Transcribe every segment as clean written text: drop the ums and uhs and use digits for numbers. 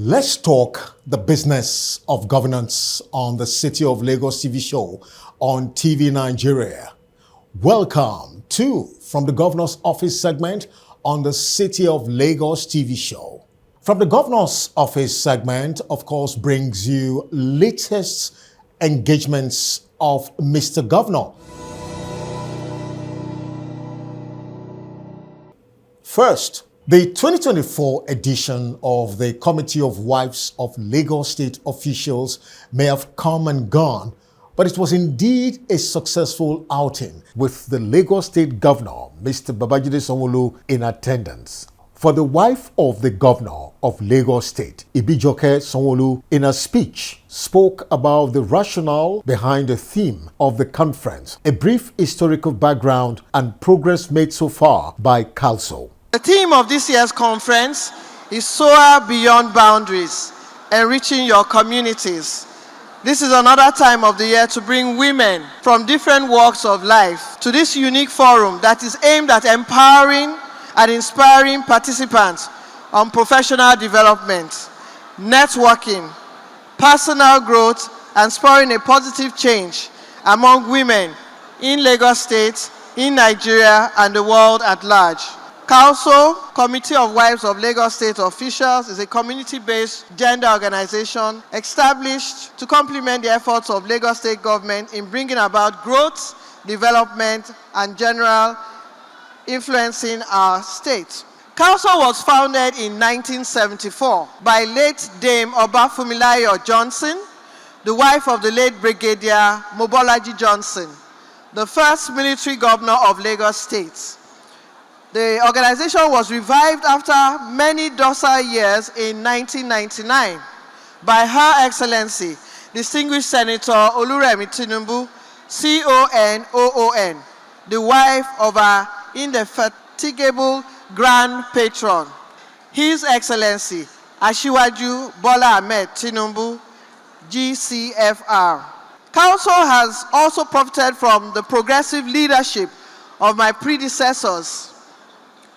Let's talk the business of governance on the City of Lagos TV show on TV Nigeria. Welcome to From the Governor's Office segment on the City of Lagos TV show. From the Governor's Office segment, of course, brings you latest engagements of Mr. Governor. First, the 2024 edition of the Committee of Wives of Lagos State Officials may have come and gone, but it was indeed a successful outing with the Lagos State Governor, Mr. Babajide Sanwo-Olu, in attendance. For the wife of the Governor of Lagos State, Ibijoke Sanwo-Olu, in a speech, spoke about the rationale behind the theme of the conference, a brief historical background and progress made so far by CALSO. The theme of this year's conference is Soar Beyond Boundaries, Enriching Your Communities. This is another time of the year to bring women from different walks of life to this unique forum that is aimed at empowering and inspiring participants on professional development, networking, personal growth, and spurring a positive change among women in Lagos State, in Nigeria, and the world at large. CALSO, Committee of Wives of Lagos State Officials, is a community-based gender organization established to complement the efforts of Lagos State government in bringing about growth, development, and general influencing our state. CALSO was founded in 1974 by late Dame Obafumilayo Johnson, the wife of the late Brigadier Mobolaji Johnson, the first military governor of Lagos State. The organization was revived after many docile years in 1999 by Her Excellency, Distinguished Senator Oluremi Tinubu, CON, the wife of our indefatigable Grand Patron, His Excellency Asiwaju Bola Ahmed Tinubu, GCFR. CALSO has also profited from the progressive leadership of my predecessors,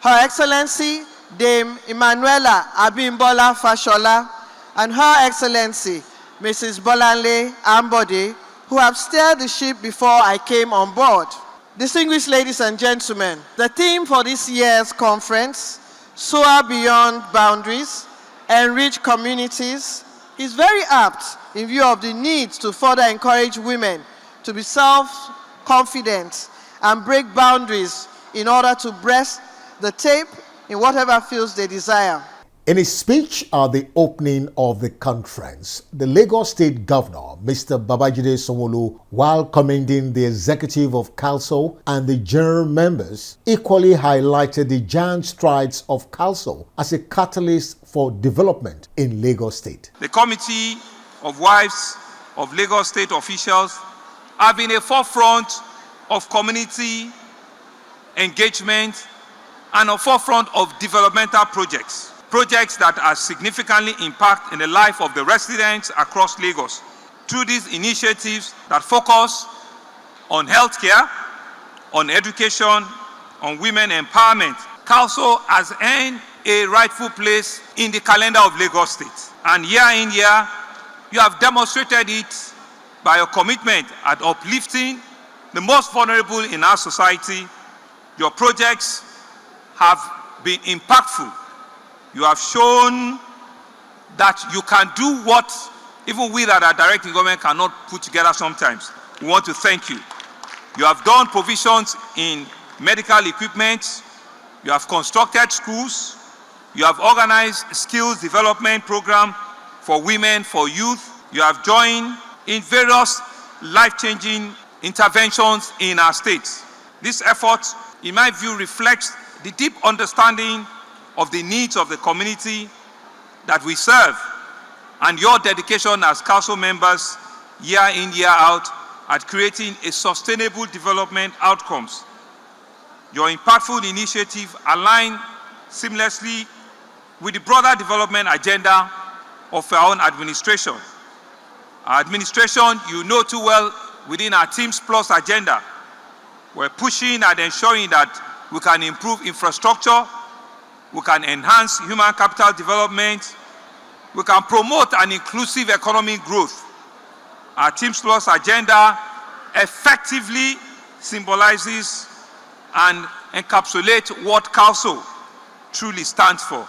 Her Excellency Dame Emanuela Abimbola Fashola and Her Excellency Mrs. Bolanle Ambode, who have steered the ship before I came on board. Distinguished ladies and gentlemen, the theme for this year's conference, Soar Beyond Boundaries, Enrich Communities, is very apt in view of the need to further encourage women to be self-confident and break boundaries in order to breast the tape in whatever fields they desire. In his speech at the opening of the conference, the Lagos State Governor, Mr. Babajide Sanwo-Olu, while commending the executive of CALSO and the general members, equally highlighted the giant strides of CALSO as a catalyst for development in Lagos State. The Committee of Wives of Lagos State Officials have been a forefront of community engagement and a forefront of developmental projects that are significantly impact in the life of the residents across Lagos. Through these initiatives that focus on healthcare, on education, on women empowerment, CALSO has earned a rightful place in the calendar of Lagos State. And year in, year, you have demonstrated it by your commitment at uplifting the most vulnerable in our society. Your projects have been impactful. You have shown that you can do what even we that are directing government cannot put together sometimes. We want to thank you. You have done provisions in medical equipment. You have constructed schools. You have organized skills development program for women, for youth. You have joined in various life-changing interventions in our state. This effort, in my view, reflects the deep understanding of the needs of the community that we serve and your dedication as council members year in, year out at creating a sustainable development outcomes. Your impactful initiative align seamlessly with the broader development agenda of our own administration. Our administration, you know too well, within our Teams Plus agenda, we're pushing and ensuring that we can improve infrastructure, we can enhance human capital development, we can promote an inclusive economic growth. Our Teams Plus agenda effectively symbolizes and encapsulates what council truly stands for.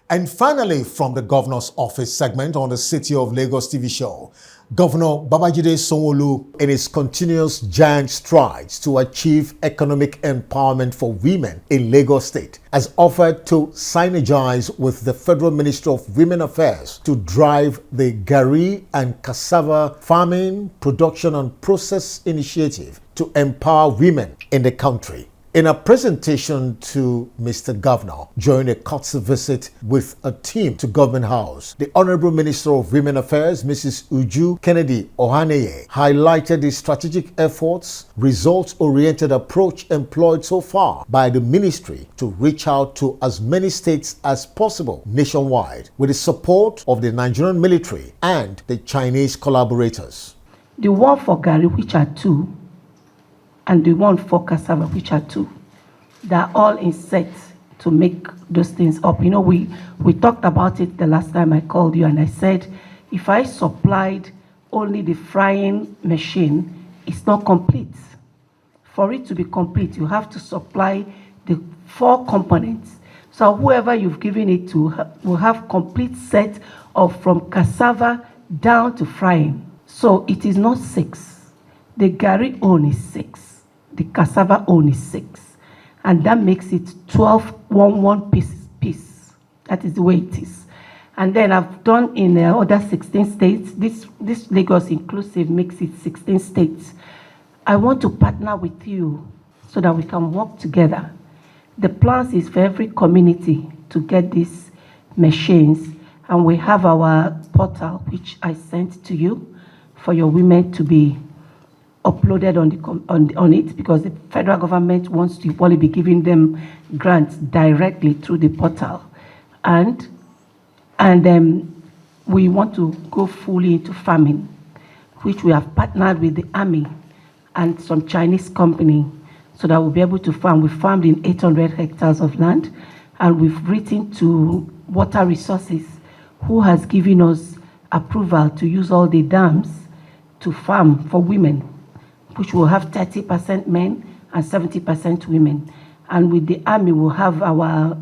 And finally, from the Governor's Office segment on the City of Lagos TV show, Governor Babajide Sanwo-Olu, in his continuous giant strides to achieve economic empowerment for women in Lagos State, has offered to synergize with the Federal Ministry of Women Affairs to drive the Gari and Cassava Farming, Production and Process Initiative to empower women in the country. In a presentation to Mr. Governor during a courtesy visit with a team to Government House, the Honorable Minister of Women Affairs, Mrs. Uju Kennedy Ohaneye, highlighted the strategic efforts, results-oriented approach employed so far by the ministry to reach out to as many states as possible nationwide with the support of the Nigerian military and the Chinese collaborators. The one for Gari, which are 2, and the one for cassava, which are 2. They're all in set to make those things up. You know, we talked about it the last time I called you, and I said, if I supplied only the frying machine, it's not complete. For it to be complete, you have to supply the 4 components. So whoever you've given it to will have complete set of from cassava down to frying. So it is not 6. The Gari own is 6. The cassava own is 6, and that makes it 12 one piece. That is the way it is. And then I've done in other 16 states. This Lagos inclusive makes it 16 states. I want to partner with you so that we can work together. The plans is for every community to get these machines, and we have our portal, which I sent to you, for your women to be uploaded on it, because the federal government wants to probably be giving them grants directly through the portal, and we want to go fully into farming, which we have partnered with the army and some Chinese company, so that we'll be able to farm. We farmed in 800 hectares of land, and we've written to Water Resources, who has given us approval to use all the dams to farm for women, which will have 30% men and 70% women. And with the army, we'll have our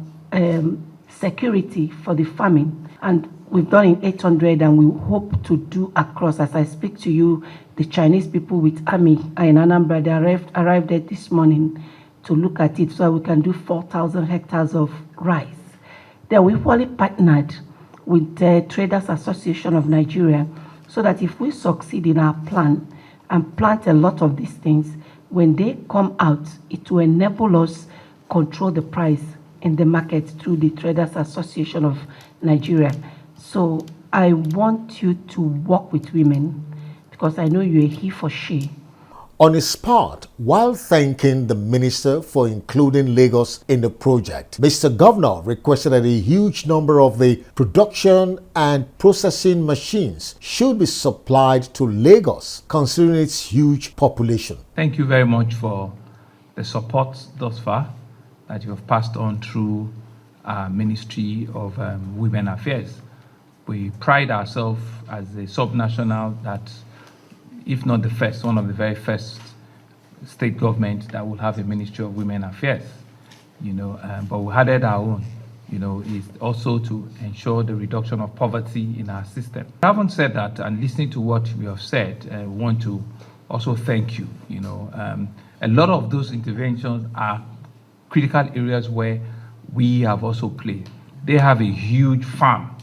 security for the farming. And we've done in 800, and we hope to do across. As I speak to you, the Chinese people with army in Anambra, they arrived there this morning to look at it, so we can do 4,000 hectares of rice. Then we've probably partnered with the Traders Association of Nigeria, so that if we succeed in our plan and plant a lot of these things, when they come out, it will enable us control the price in the market through the Traders Association of Nigeria. So I want you to work with women, because I know you're a he for she. On his part, while thanking the minister for including Lagos in the project, Mr. Governor requested that a huge number of the production and processing machines should be supplied to Lagos, considering its huge population. Thank you very much for the support thus far that you have passed on through our Ministry of Women Affairs. We pride ourselves as a subnational that, if not the first, one of the very first state government that will have a Ministry of Women Affairs, but we added our own, is also to ensure the reduction of poverty in our system. Having said that, and listening to what you have said, I want to also thank you. A lot of those interventions are critical areas where we have also played. They have a huge farm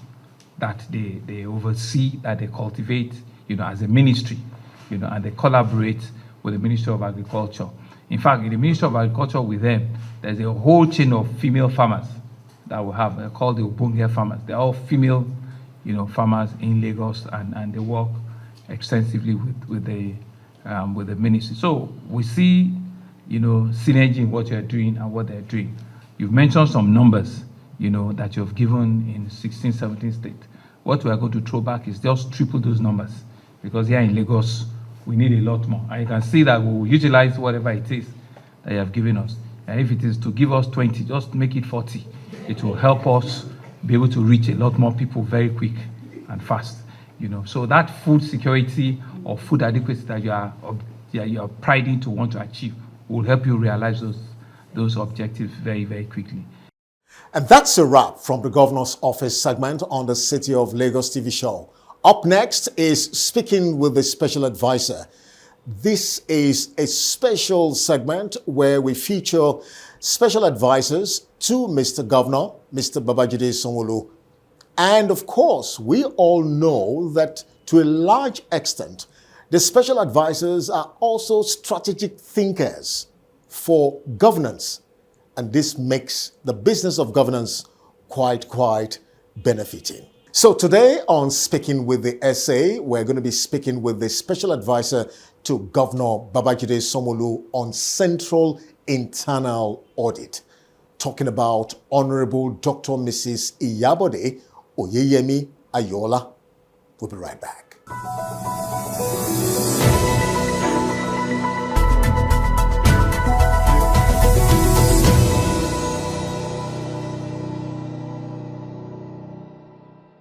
that they oversee, that they cultivate, as a ministry. And they collaborate with the Ministry of Agriculture. In fact, in the Ministry of Agriculture with them, there's a whole chain of female farmers that we have. They're called the Obonge farmers. They're all female, farmers in Lagos, and they work extensively with the ministry. So we see, synergy in what you're doing and what they're doing. You've mentioned some numbers, that you've given in 16, 17 states. What we are going to throw back is just triple those numbers, because here in Lagos, we need a lot more. And you can see that we will utilize whatever it is that you have given us. And if it is to give us 20, just make it 40. It will help us, be able to reach a lot more people very quick and fast. So that food security or food adequacy that you are priding to want to achieve will help you realize those objectives very, very quickly. And that's a wrap from the Governor's Office segment on the City of Lagos TV show. Up next is Speaking with the Special Advisor. This is a special segment where we feature special advisors to Mr. Governor, Mr. Babajide Sanwo-Olu. And of course, we all know that to a large extent, the special advisors are also strategic thinkers for governance. And this makes the business of governance quite benefiting. So today on Speaking with the SA, we're going to be speaking with the special advisor to Governor Babajide Sanwo-Olu on central internal audit, talking about Honorable Dr. Mrs. Iyabode Oyeyemi Ayola. We'll be right back.